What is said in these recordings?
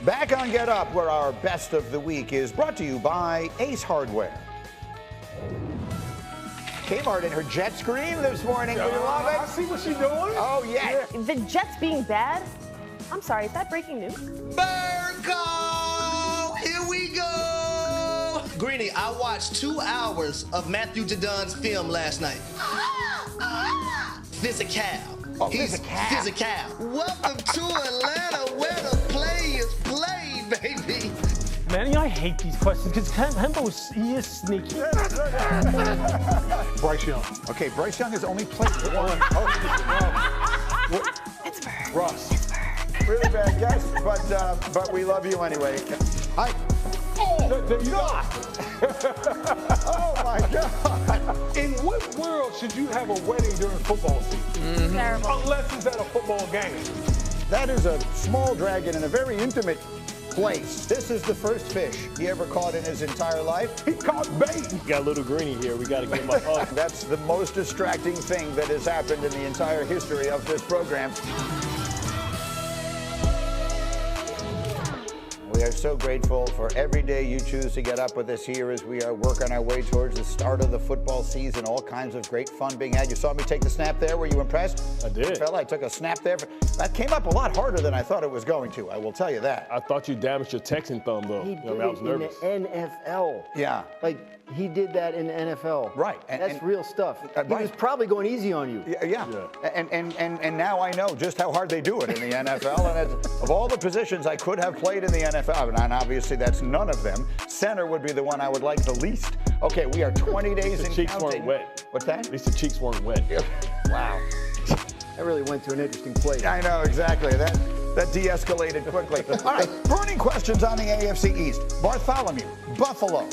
Back on Get Up, where our best of the week is brought to you by Ace Hardware. Kmart in her jet screen this morning. We love it. I see what she's doing. Oh, yeah. The Jets being bad? I'm sorry, is that breaking news? Virgo! Here we go! Greenie, I watched 2 hours of Matthew Jadon's film last night. Physical. Oh, He's physical. Welcome to Atlanta, where the play is played, baby. Man, you know, I hate these questions because Hembo is sneaky. Bryce Young. Okay, Bryce Young has only played one. Pittsburgh. Russ. Really bad guess, but we love you anyway. Hi. Oh, God. Oh, my God. In what world should you have a wedding during football season? Terrible. Unless it's at a football game. That is a small dragon in a very intimate place. This is the first fish he ever caught in his entire life. He caught bait. Got a little greenie here. We got to give him a hug. That's the most distracting thing that has happened in the entire history of this program. We are so grateful for every day you choose to get up with us here as we are working our way towards the start of the football season. All kinds of great fun being had. You saw me take the snap there. Were you impressed? I did. Fella, I took a snap there. That came up a lot harder than I thought it was going to. I will tell you that. I thought you damaged your texting thumb, though. He I did was it nervous. in the NFL. Yeah. Like, he did that in the NFL. Right. That's real stuff. He right. was probably going easy on you. Yeah. And now I know just how hard they do it in the NFL. And of all the positions I could have played in the NFL, and obviously that's none of them, center would be the one I would like the least. Okay, we are 20 days in The cheeks counting. weren't wet. What's that? At least the cheeks weren't wet. Wow. That really went to an interesting place. I know, exactly. That de-escalated quickly. All right, burning questions on the AFC East. Bartholomew, Buffalo.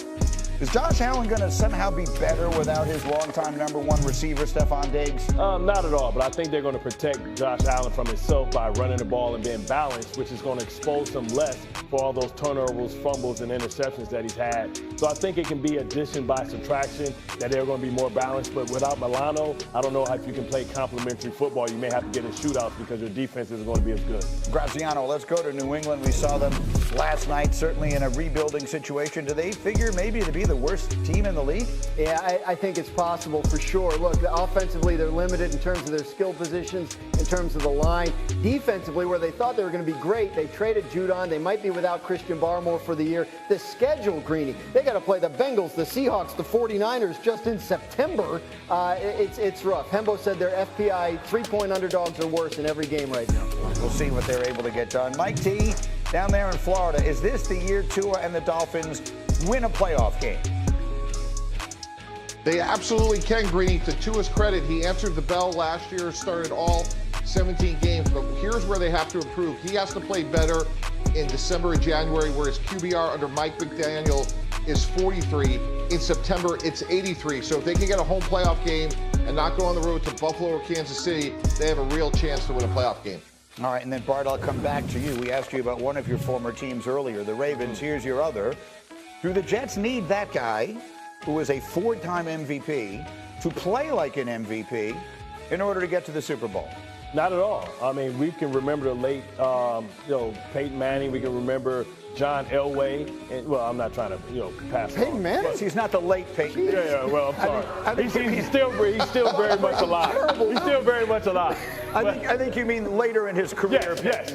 Is Josh Allen going to somehow be better without his longtime number one receiver, Stephon Diggs? Not at all, but I think they're going to protect Josh Allen from himself by running the ball and being balanced, which is going to expose him less for all those turnovers, fumbles, and interceptions that he's had. So I think it can be addition by subtraction, that they're going to be more balanced. But without Milano, I don't know if you can play complementary football. You may have to get in shootouts because your defense isn't going to be as good. Graziano, let's go to New England. We saw them last night, certainly in a rebuilding situation. Do they figure maybe to be the worst team in the league? Yeah, I think it's possible for sure. Look, offensively, they're limited in terms of their skill positions, in terms of the line. Defensively, where they thought they were going to be great, they traded Judon. They might be without Christian Barmore for the year. The schedule, Greenie, they got to play the Bengals, the Seahawks, the 49ers just in September. It's rough. Hembo said their FPI 3-point underdogs are worse in every game right now. We'll see what they're able to get done. Mike T, down there in Florida, is this the year Tua and the Dolphins win a playoff game? They absolutely can, Greenie. To Tua's credit, he answered the bell last year, started all 17 games, but here's where they have to improve. He has to play better in December and January, where his QBR under Mike McDaniel is 43. In September, it's 83. So if they can get a home playoff game and not go on the road to Buffalo or Kansas City, they have a real chance to win a playoff game. All right, and then Bart, I'll come back to you. We asked you about one of your former teams earlier, the Ravens. Here's your other. Do the Jets need that guy, who is a 4-time MVP, to play like an MVP in order to get to the Super Bowl? Not at all. I mean, we can remember the late, Peyton Manning. We can remember John Elway. And, well, I'm not trying to, pass Peyton on. Manning? Yes, he's not the late Peyton. Yeah, well, I'm sorry. He's still very much alive. He's still very much alive. I think you mean later in his career. Yes.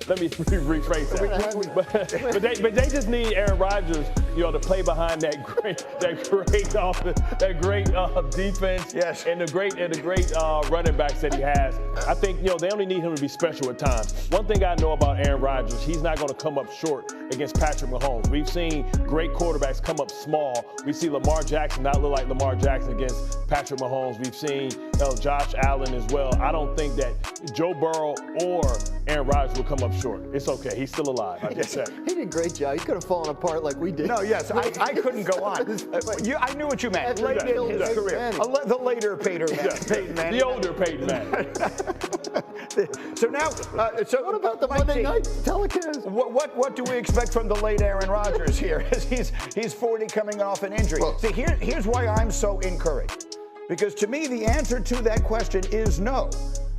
Let me rephrase that. but they just need Aaron Rodgers, to play behind that great offense, that great defense, yes, and the great running backs that he has. I think they only need him to be special at times. One thing I know about Aaron Rodgers, he's not going to come up short against Patrick Mahomes. We've seen great quarterbacks come up small. We see Lamar Jackson not look like Lamar Jackson against Patrick Mahomes. We've seen Josh Allen as well. I don't think that Joe Burrow or Aaron Rodgers will come up short. It's okay. He's still alive. I just said. He did a great job. He could have fallen apart like we did. No, yes, I couldn't go on. I knew what you meant. Late in his career. The later Peyton Manning. The older Peyton Manning. So now, what about the Monday night telecast? What do we expect from the late Aaron Rodgers here? He's 40 coming off an injury. Well, See, here's why I'm so encouraged. Because to me, the answer to that question is no.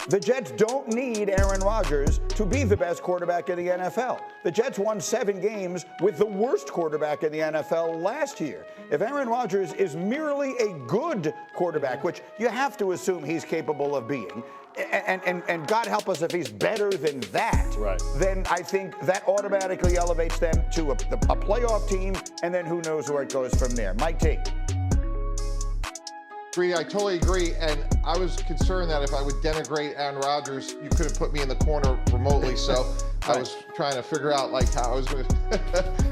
The Jets don't need Aaron Rodgers to be the best quarterback in the NFL. The Jets won 7 games with the worst quarterback in the NFL last year. If Aaron Rodgers is merely a good quarterback, which you have to assume he's capable of being, and God help us if he's better than that, right, then I think that automatically elevates them to a playoff team, and then who knows where it goes from there. Mike T. Greedy, I totally agree, and I was concerned that if I would denigrate Aaron Rodgers, you couldn't put me in the corner remotely, so I was trying to figure out like how I was going to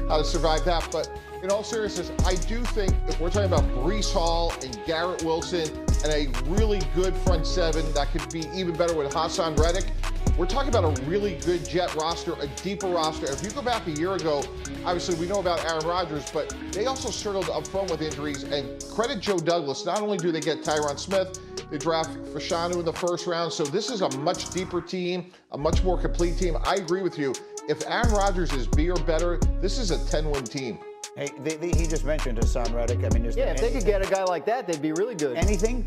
how to survive that. But in all seriousness, I do think if we're talking about Breece Hall and Garrett Wilson and a really good front seven that could be even better with Hassan Reddick, we're talking about a really good Jet roster, a deeper roster. If you go back a year ago, obviously we know about Aaron Rodgers, but they also struggled up front with injuries. And credit Joe Douglas, not only do they get Tyron Smith, they draft Fashanu in the first round. So this is a much deeper team, a much more complete team. I agree with you. If Aaron Rodgers is B or better, this is a 10-win team. Hey, he just mentioned Hassan Reddick. I mean, if they could get a guy like that, they'd be really good. Anything?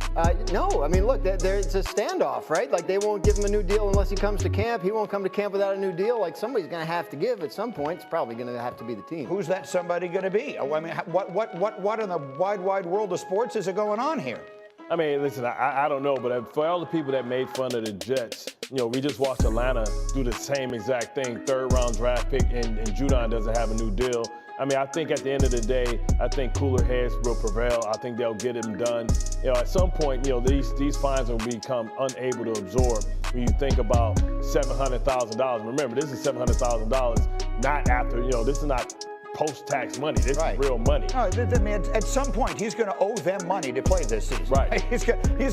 No. I mean, look, it's a standoff, right? Like, they won't give him a new deal unless he comes to camp. He won't come to camp without a new deal. Like, somebody's going to have to give at some point. It's probably going to have to be the team. Who's that somebody going to be? I mean, what in the wide world of sports is going on here? I mean, listen, I don't know, but for all the people that made fun of the Jets, we just watched Atlanta do the same exact thing, 3rd-round draft pick, and Judon doesn't have a new deal. I mean, I think at the end of the day, I think cooler heads will prevail. I think they'll get him done. At some point, these fines will become unable to absorb when you think about $700,000. Remember, this is $700,000, not after, this is not post-tax money. This is real money. No, I mean, at some point, he's going to owe them money to play this season. Right. He's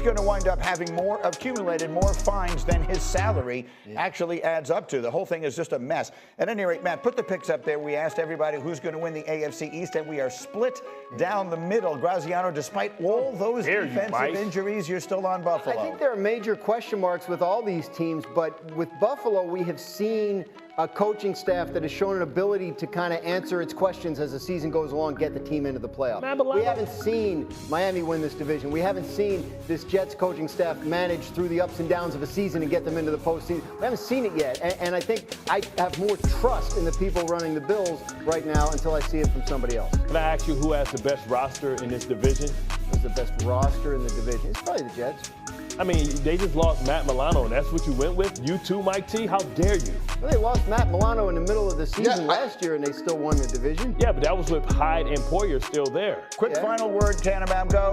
going to wind up having accumulated more fines than his salary actually adds up to. The whole thing is just a mess. At any rate, Matt, put the picks up there. We asked everybody who's going to win the AFC East, and we are split down the middle. Graziano, despite all those defensive injuries, you're still on Buffalo. I think there are major question marks with all these teams, but with Buffalo, we have seen a coaching staff that has shown an ability to kind of answer its questions as the season goes along, get the team into the playoffs. We haven't seen Miami win this division. We haven't seen this Jets coaching staff manage through the ups and downs of a season and get them into the postseason. We haven't seen it yet, and I think I have more trust in the people running the Bills right now until I see it from somebody else. Can I ask you who has the best roster in this division? Who's the best roster in the division? It's probably the Jets. I mean, they just lost Matt Milano, and that's what you went with? You too, Mike T? How dare you? Well, they lost Matt Milano in the middle of the season last year, and they still won the division. Yeah, but that was with Hyde and Poyer still there. Quick final word, Tannenbaum, go.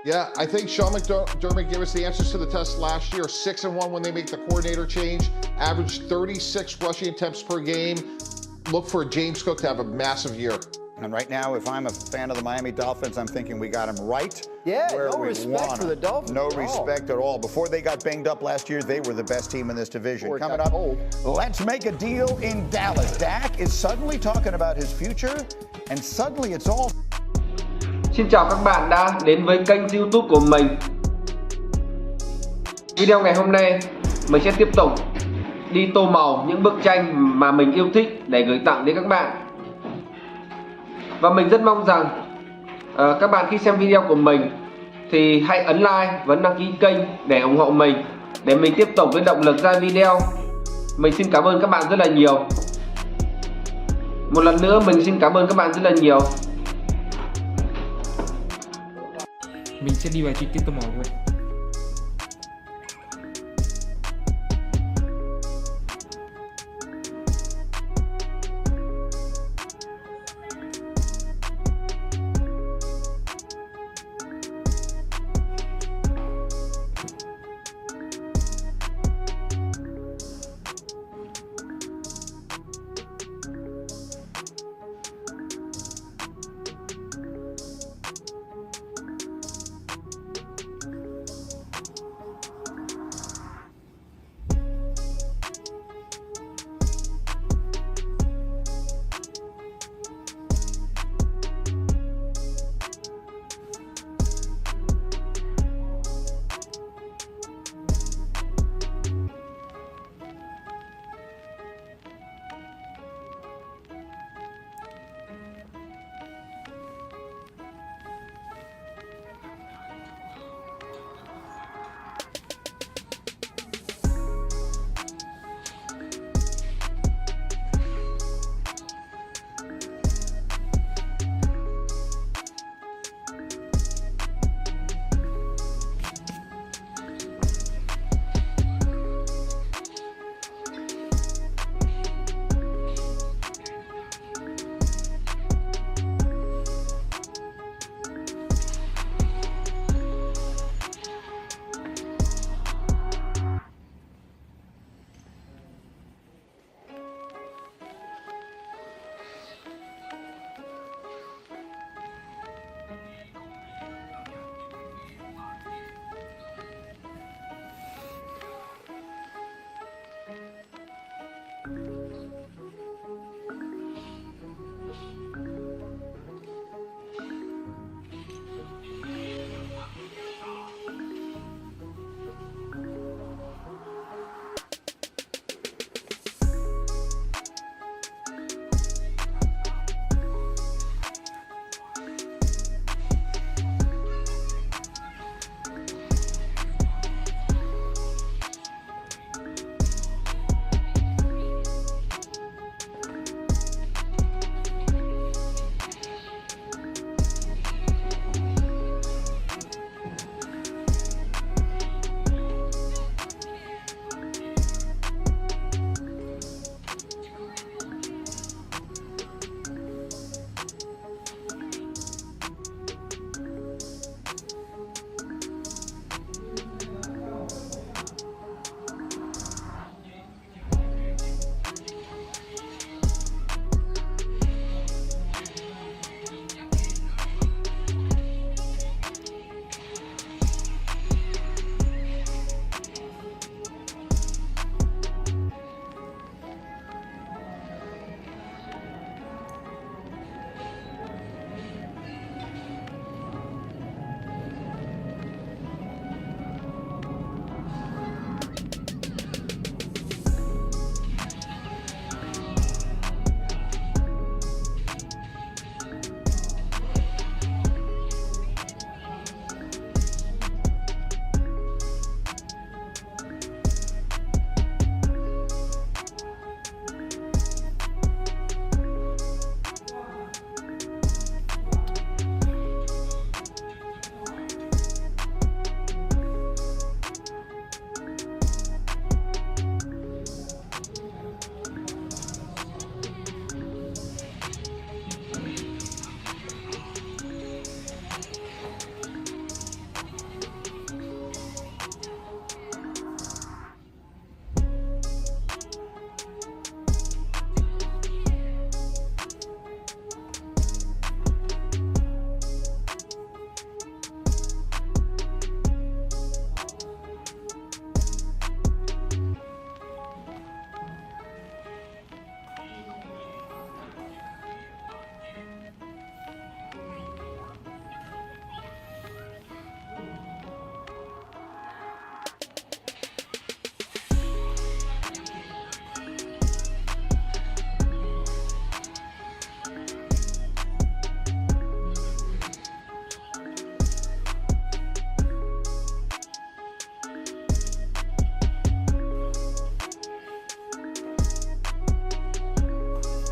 Yeah, I think Sean McDermott gave us the answers to the test last year. 6-1 when they make the coordinator change. Average 36 rushing attempts per game. Look for James Cook to have a massive year. And right now, if I'm a fan of the Miami Dolphins, I'm thinking we got them right. Yeah, where no we respect for the Dolphins. No respect at all. Before they got banged up last year, they were the best team in this division. Coming up, let's make a deal in Dallas. Dak is suddenly talking about his future, and suddenly it's all. Xin chào các bạn đã đến với kênh YouTube của mình. Video ngày hôm nay, mình sẽ tiếp tục đi tô màu những bức tranh mà mình yêu thích để gửi tặng đến các bạn. Và mình rất mong rằng các bạn khi xem video của mình thì hãy ấn like và đăng ký kênh để ủng hộ mình, để mình tiếp tục với động lực ra video. Mình xin cảm ơn các bạn rất là nhiều. Một lần nữa mình xin cảm ơn các bạn rất là nhiều. Mình sẽ đi vào chi tiết tô màu thôi.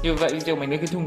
Như vậy video mình đã kết thúc.